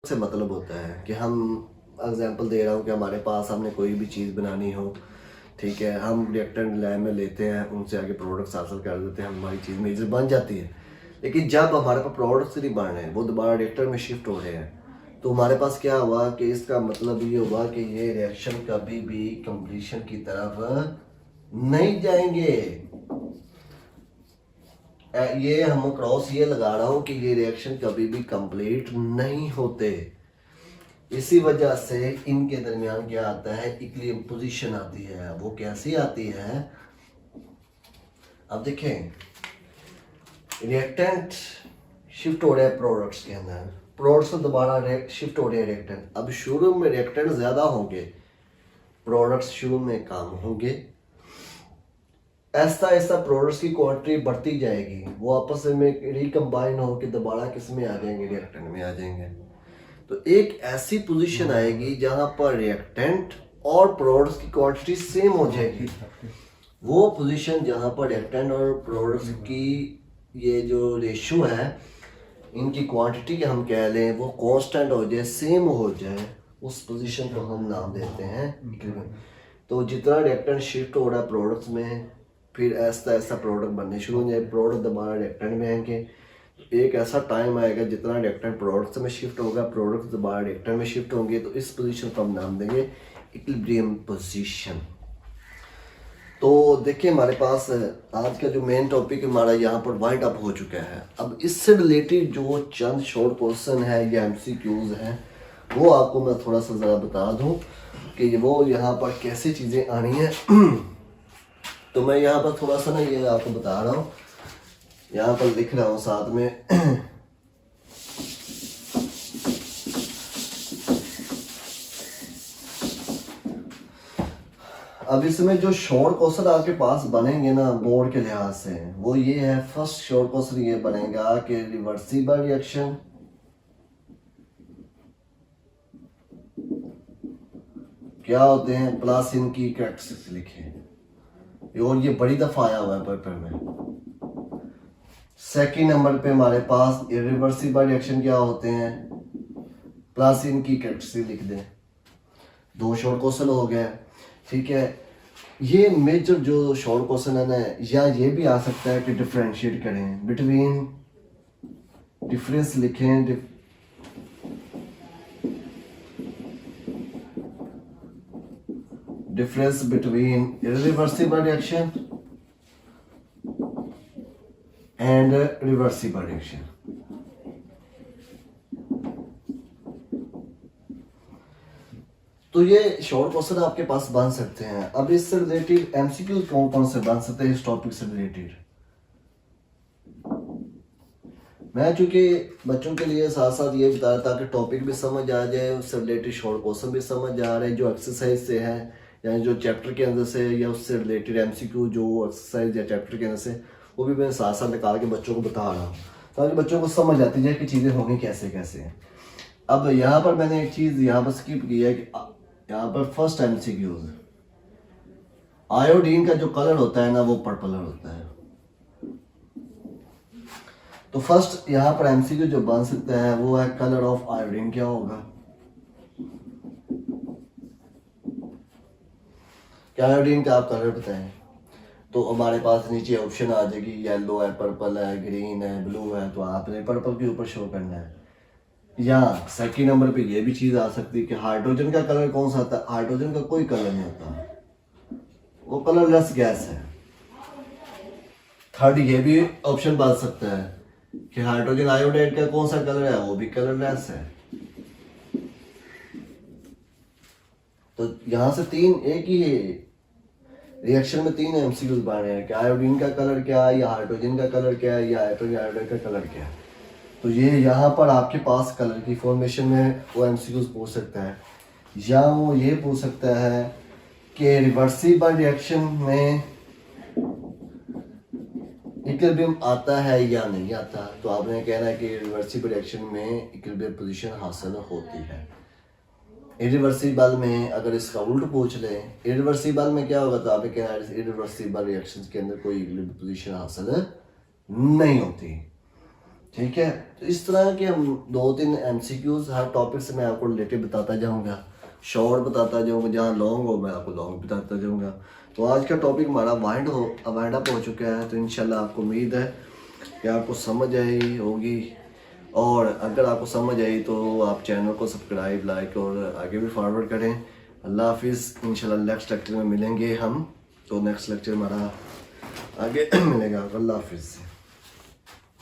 से मतलब होता है कि हम एग्जांपल दे रहा हूँ कि हमारे पास हमने कोई भी चीज़ बनानी हो, ठीक है, हम रिएक्टेंट लैब में लेते हैं, उनसे आगे प्रोडक्ट्स हासिल कर देते हैं, हमारी चीज़ मेजर बन जाती है। लेकिन जब हमारे पास प्रोडक्ट्स नहीं बन रहे हैं, वो दोबारा रिएक्टर में शिफ्ट हो रहे हैं, तो हमारे पास क्या हुआ कि इसका मतलब ये हुआ कि ये रिएक्शन कभी भी कंप्लीशन की तरफ नहीं जाएंगे। ये हम क्रॉस ये लगा रहा हूँ कि ये रिएक्शन कभी भी कंप्लीट नहीं होते। इसी वजह से इनके दरमियान क्या आता है, इक्विलिब्रियम पोजीशन आती है। वो कैसी आती है, अब देखें, रिएक्टेंट शिफ्ट हो रहा है प्रोडक्ट्स के अंदर, प्रोडक्ट्स दोबारा शिफ्ट हो रहे हैं रिएक्टेंट। अब शुरू में रिएक्टेंट ज्यादा होंगे, प्रोडक्ट्स शुरू में कम होंगे, ऐसा ऐसा प्रोडक्ट्स की क्वांटिटी बढ़ती जाएगी, वो आपस में रिकम्बाइन होकर दोबारा किस में आ जाएंगे, रिएक्टेंट में आ जाएंगे। तो एक ऐसी पोजीशन आएगी जहां पर रिएक्टेंट और प्रोडक्ट्स की क्वांटिटी सेम हो जाएगी। वो पोजीशन जहां पर रिएक्टेंट और प्रोडक्ट्स की ये जो रेशियो है, इनकी क्वांटिटी हम कह लें, वो कांस्टेंट हो जाए, सेम हो जाए, उस पोजीशन को हम नाम देते हैं इक्विलिब्रियम। तो जितना रिएक्टेंट शिफ्ट हो रहा है प्रोडक्ट्स में, फिर ऐसा ऐसा प्रोडक्ट बनने शुरू हो जाए, प्रोडक्ट दोबारा रिएक्टेंट में आएंगे। एक ऐसा टाइम आएगा जितना रिएक्टेंट प्रोडक्ट्स में शिफ्ट होगा, प्रोडक्ट्स दोबारा रिएक्टेंट में शिफ्ट होंगे, तो इस पोजीशन को हम नाम देंगे इक्विलिब्रियम पोजीशन। तो देखिए, हमारे पास आज का जो मेन टॉपिक हमारा यहाँ पर वाइंड अप हो चुका है। अब इससे रिलेटेड जो चंद शॉर्ट क्वेश्चन है या एमसीक्यूज हैं, वो आपको मैं थोड़ा सा ज़रा बता दूं कि वो यहाँ पर कैसे चीज़ें आनी है। तो मैं यहाँ पर थोड़ा सा ना ये आपको बता रहा हूँ, यहाँ पर लिख रहा हूँ साथ में। अब इसमें जो शॉर्ट क्वेश्चन आपके पास बनेंगे ना बोर्ड के लिहाज से, वो ये है, फर्स्ट शॉर्ट क्वेश्चन ये बनेगा कि रिवर्सिबल रिएक्शन क्या होते हैं, प्लस इनकी कैरेक्टरिस्टिक्स लिखे, और ये बड़ी दफा आया हुआ है पेपर में। सेकंड नंबर पे हमारे पास इरिवर्सिबल रिएक्शन क्या होते हैं, प्लस इनकी कैरेक्टरिस्टिक्स लिख दें। दो शॉर्ट क्वेश्चन हो गए, ठीक है। ये मेजर जो शॉर्ट क्वेश्चन है ना, या ये भी आ सकता है कि डिफरेंशिएट करें बिटवीन, डिफरेंस लिखें, difference between irreversible reaction and reversible reaction. तो ये शॉर्ट क्वेश्चन आपके पास बन सकते हैं। अब इससे रिलेटेड एमसीक्यू कौन कौन से बन सकते हैं इस टॉपिक से रिलेटेड, मैं चूंकि बच्चों के लिए साथ साथ ये बता रहा था कि टॉपिक भी समझ आ जाए, उससे रिलेटेड शॉर्ट क्वेश्चन भी समझ आ रहे हैं जो एक्सरसाइज से है, यानी जो चैप्टर के अंदर से, या उससे रिलेटेड एमसीक्यू जो एक्सरसाइज या चैप्टर के अंदर से, वो भी मैं साथ साथ निकाल के बच्चों को बता रहा हूँ, ताकि बच्चों को समझ आती जाए कि चीज़ें होंगी कैसे कैसे हैं। अब यहाँ पर मैंने एक चीज़ यहाँ पर स्किप की है कि यहाँ पर फर्स्ट एमसीक्यूज, आयोडीन का जो कलर होता है ना, वो पर्पल होता है। तो फर्स्ट यहाँ पर एमसीक्यू जो बन सकता है वो है, कलर ऑफ आयोडीन क्या होगा। क्या आयोडीन का आप कलर बताएं, तो हमारे पास नीचे ऑप्शन आ जाएगी, येलो है, पर्पल है, ग्रीन है, ब्लू है, तो आपने पर्पल के ऊपर शो करना है। या सेकंड नंबर पे ये भी चीज आ सकती है कि हाइड्रोजन का कलर कौन सा आता है, हाइड्रोजन का कोई कलर नहीं होता, वो कलरलेस गैस है। थर्ड ये भी ऑप्शन बन सकता है कि हाइड्रोजन आयोडाइड का कौन सा कलर है, वो भी कलरलेस है। तो यहां से तीन, एक ही रिएक्शन में तीन एमसीक्यूज बन रहे हैं कि आयोडीन का कलर क्या है, या हाइड्रोजन का कलर क्या है, या हाइड्रोजन आयोडाइड का कलर क्या है। तो ये यहाँ पर आपके पास कलर की फॉर्मेशन में वो एमसीक्यूज पूछ सकता है, या वो ये पूछ सकता है कि रिवर्सिबल रिएक्शन में इक्विलिब्रियम आता है या नहीं आता। तो आपने कहना है कि रिवर्सिबल रिएक्शन में इक्विलिब्रियम पोजीशन हासिल होती है। इरिवर्सिबल में अगर इसका उल्ट पूछ ले, इरिवर्सिबल में क्या होगा, तो आपने कहना है इरिवर्सिबल रिएक्शंस के अंदर कोई इक्विलिब्रियम पोजीशन हासिल नहीं होती। ठीक है। तो इस तरह के हम 2-3 MCQs हर टॉपिक से मैं आपको रिलेटेड बताता जाऊंगा, शॉर्ट बताता जाऊंगा, जहाँ लॉन्ग हो मैं आपको लॉन्ग बताता जाऊंगा। तो आज का टॉपिक हमारा वाइंड अप हो चुका है। तो इंशाल्लाह आपको उम्मीद है कि आपको समझ आई होगी, और अगर आपको समझ आई तो आप चैनल को सब्सक्राइब, लाइक और आगे भी फॉरवर्ड करें। अल्लाह हाफिज़। इंशाल्लाह नेक्स्ट लेक्चर में मिलेंगे हम। तो नेक्स्ट लेक्चर हमारा आगे मिलेगा। अल्लाह हाफिज़।